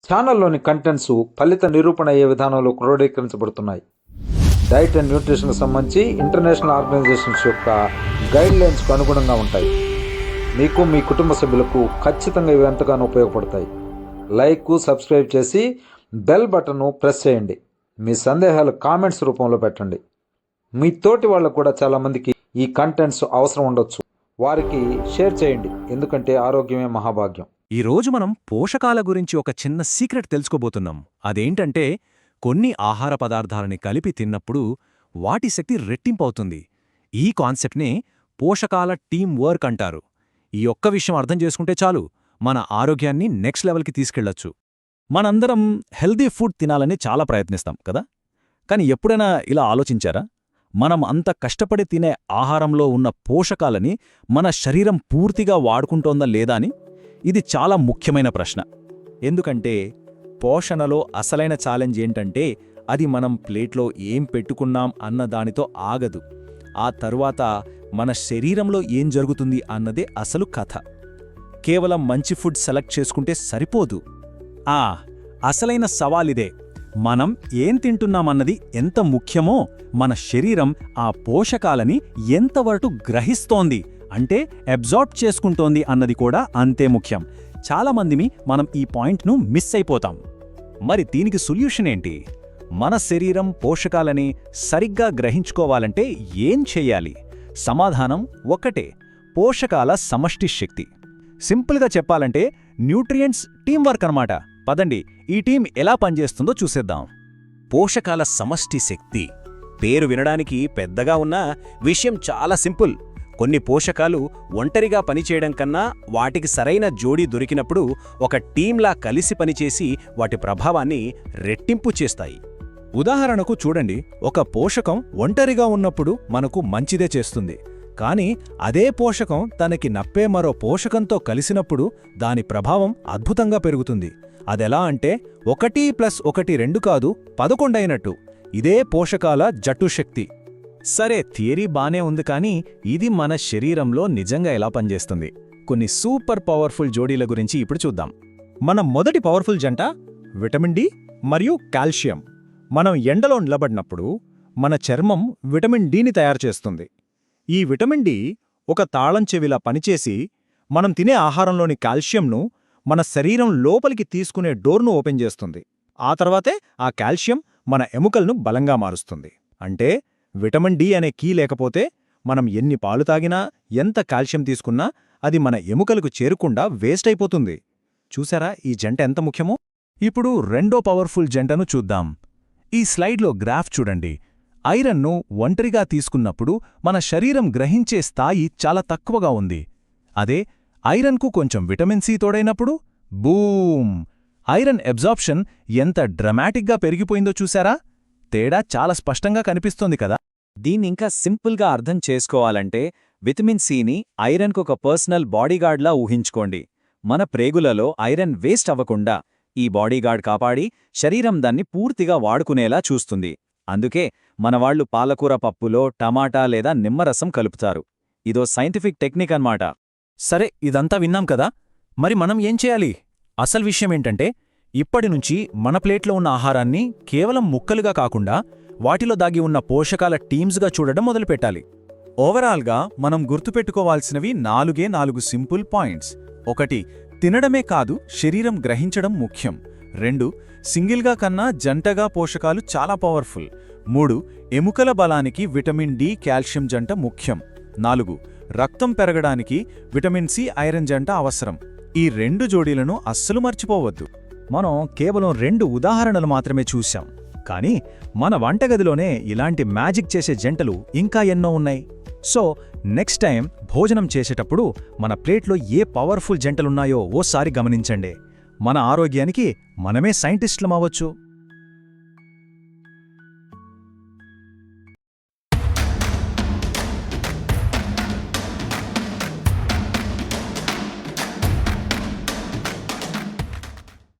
ఛానల్లోని contents ఫలిత నిరూపణ అయ్యే విధానంలో క్రోడీకరించబడుతున్నాయి. డైట్ అండ్ న్యూట్రిషన్కి సంబంధించి ఇంటర్నేషనల్ ఆర్గనైజేషన్స్ యొక్క గైడ్ లైన్స్కు అనుగుణంగా ఉంటాయి. మీకు మీ కుటుంబ సభ్యులకు ఖచ్చితంగా ఇవి ఎంతగానో ఉపయోగపడతాయి. లైక్, సబ్స్క్రైబ్ చేసి బెల్ బటన్ను ప్రెస్ చేయండి. మీ సందేహాలు కామెంట్స్ రూపంలో పెట్టండి. మీ తోటి వాళ్ళకు కూడా చాలామందికి ఈ కంటెంట్స్ అవసరం ఉండొచ్చు. వారికి షేర్ చేయండి, ఎందుకంటే ఆరోగ్యమే మహాభాగ్యం. ఈరోజు మనం పోషకాల గురించి ఒక చిన్న సీక్రెట్ తెలుసుకోబోతున్నాం. అదేంటంటే కొన్ని ఆహార పదార్థాలని కలిపి తిన్నప్పుడు వాటి శక్తి రెట్టింపవుతుంది. ఈ కాన్సెప్ట్నే పోషకాల టీమ్ వర్క్ అంటారు. ఈ ఒక్క విషయం అర్థం చేసుకుంటే చాలు, మన ఆరోగ్యాన్ని నెక్స్ట్ లెవెల్కి తీసుకెళ్లొచ్చు. మనందరం హెల్దీ ఫుడ్ తినాలని చాలా ప్రయత్నిస్తాం కదా, కానీ ఎప్పుడైనా ఇలా ఆలోచించారా? మనం అంత కష్టపడి తినే ఆహారంలో ఉన్న పోషకాలని మన శరీరం పూర్తిగా వాడుకుంటోందా లేదా అని? ఇది చాలా ముఖ్యమైన ప్రశ్న. ఎందుకంటే పోషణలో అసలైన ఛాలెంజ్ ఏంటంటే అది మనం ప్లేట్లో ఏం పెట్టుకున్నాం అన్న దానితో ఆగదు. ఆ తరువాత మన శరీరంలో ఏం జరుగుతుంది అన్నదే అసలు కథ. కేవలం మంచి ఫుడ్ సెలెక్ట్ చేసుకుంటే సరిపోదు. అసలైన సవాలిదే. మనం ఏం తింటున్నామన్నది ఎంత ముఖ్యమో మన శరీరం ఆ పోషకాలని ఎంతవరకు గ్రహిస్తోంది, అంటే అబ్జార్బ్ చేసుకుంటోంది అన్నది కూడా అంతే ముఖ్యం. చాలామందిమి మనం ఈ పాయింట్ను మిస్ అయిపోతాం. మరి దీనికి సొల్యూషన్ ఏంటి? మన శరీరం పోషకాలని సరిగ్గా గ్రహించుకోవాలంటే ఏం చెయ్యాలి? సమాధానం ఒక్కటే: పోషకాల సమష్టి శక్తి. సింపుల్గా చెప్పాలంటే న్యూట్రియంట్స్ టీం వర్క్ అన్నమాట. పదండి, ఈ టీం ఎలా పనిచేస్తుందో చూసేద్దాం. పోషకాల సమష్టి శక్తి పేరు వినడానికి పెద్దగా ఉన్నా విషయం చాలా సింపుల్. కొన్ని పోషకాలు ఒంటరిగా పనిచేయడం కన్నా వాటికి సరైన జోడీ దొరికినప్పుడు ఒక టీంలా కలిసి పనిచేసి వాటి ప్రభావాన్ని రెట్టింపు చేస్తాయి. ఉదాహరణకు చూడండి, ఒక పోషకం ఒంటరిగా ఉన్నప్పుడు మనకు మంచిదే చేస్తుంది. కానీ అదే పోషకం తనకి నప్పే మరో పోషకంతో కలిసినప్పుడు దాని ప్రభావం అద్భుతంగా పెరుగుతుంది. అదెలా అంటే 1+1 2 కాదు, 11 అయినట్టు. ఇదే పోషకాల జట్టు శక్తి. సరే, థియరీ బానే ఉంది, కానీ ఇది మన శరీరంలో నిజంగా ఎలా పనిచేస్తుంది? కొన్ని సూపర్ పవర్ఫుల్ జోడీల గురించి ఇప్పుడు చూద్దాం. మన మొదటి పవర్ఫుల్ జంట విటమిన్ డి మరియు కాల్షియం. మనం ఎండలో నిలబడినప్పుడు మన చర్మం విటమిన్ డిని తయారు చేస్తుంది. ఈ విటమిన్ డి ఒక తాళం చెవిలా పనిచేసి మనం తినే ఆహారంలోని కాల్షియంను మన శరీరం లోపలికి తీసుకునే డోర్ను ఓపెన్ చేస్తుంది. ఆ తర్వాతే ఆ కాల్షియం మన ఎముకలను బలంగా మారుస్తుంది. అంటే విటమిన్ డి అనే కీ లేకపోతే మనం ఎన్ని పాలు తాగినా, ఎంత కాల్షియం తీసుకున్నా అది మన ఎముకలకు చేరకుండా వేస్ట్ అయిపోతుంది. చూసారా ఈ జంట ఎంత ముఖ్యమో? ఇప్పుడు రెండో పవర్ఫుల్ జంటను చూద్దాం. ఈ స్లైడ్లో గ్రాఫ్ చూడండి. ఐరన్ను ఒంటరిగా తీసుకున్నప్పుడు మన శరీరం గ్రహించే స్థాయి చాలా తక్కువగా ఉంది. అదే ఐరన్కు కొంచెం విటమిన్ సి తోడైనప్పుడు బూమ్! ఐరన్ అబ్జార్ప్షన్ ఎంత డ్రమాటిక్గా పెరిగిపోయిందో చూసారా? తేడా చాలా స్పష్టంగా కనిపిస్తోంది కదా. దీన్నింకా సింపుల్గా అర్థం చేసుకోవాలంటే విటమిన్ సిని ఐరన్కు ఒక పర్సనల్ బాడీగార్డ్లా ఊహించుకోండి. మన ప్రేగులలో ఐరన్ వేస్ట్ అవ్వకుండా ఈ బాడీగార్డ్ కాపాడి శరీరం దాన్ని పూర్తిగా వాడుకునేలా చూస్తుంది. అందుకే మనవాళ్లు పాలకూర పప్పులో టమాటా లేదా నిమ్మరసం కలుపుతారు. ఇదో సైంటిఫిక్ టెక్నిక్ అన్నమాట. సరే, ఇదంతా విన్నాం కదా, మరి మనం ఏం చేయాలి? అసలు విషయమేంటంటే ఇప్పటినుంచి మన ప్లేట్లో ఉన్న ఆహారాన్ని కేవలం ముక్కలుగా కాకుండా వాటిలో దాగి ఉన్న పోషకాల టీమ్స్గా చూడడం మొదలుపెట్టాలి. ఓవరాల్గా మనం గుర్తుపెట్టుకోవాల్సినవి 4 సింపుల్ పాయింట్స్. 1. తినడమే కాదు, శరీరం గ్రహించడం ముఖ్యం. 2. సింగిల్గా కన్నా జంటగా పోషకాలు చాలా పవర్ఫుల్. 3. ఎముకల బలానికి విటమిన్ డి కాల్షియం జంట ముఖ్యం. 4. రక్తం పెరగడానికి విటమిన్ సి ఐరన్ జంట అవసరం. ఈ 2 జోడీలను అస్సలు మర్చిపోవద్దు. మనం కేవలం 2 ఉదాహరణలు మాత్రమే చూశాం, కానీ మన వంటగదిలోనే ఇలాంటి మ్యాజిక్ చేసే జంటలు ఇంకా ఎన్నో ఉన్నాయి. సో నెక్స్ట్ టైం భోజనం చేసేటప్పుడు మన ప్లేట్లో ఏ పవర్ఫుల్ జంటలున్నాయో ఓసారి గమనించండి. మన ఆరోగ్యానికి మనమే సైంటిస్టులమవ్వచ్చు.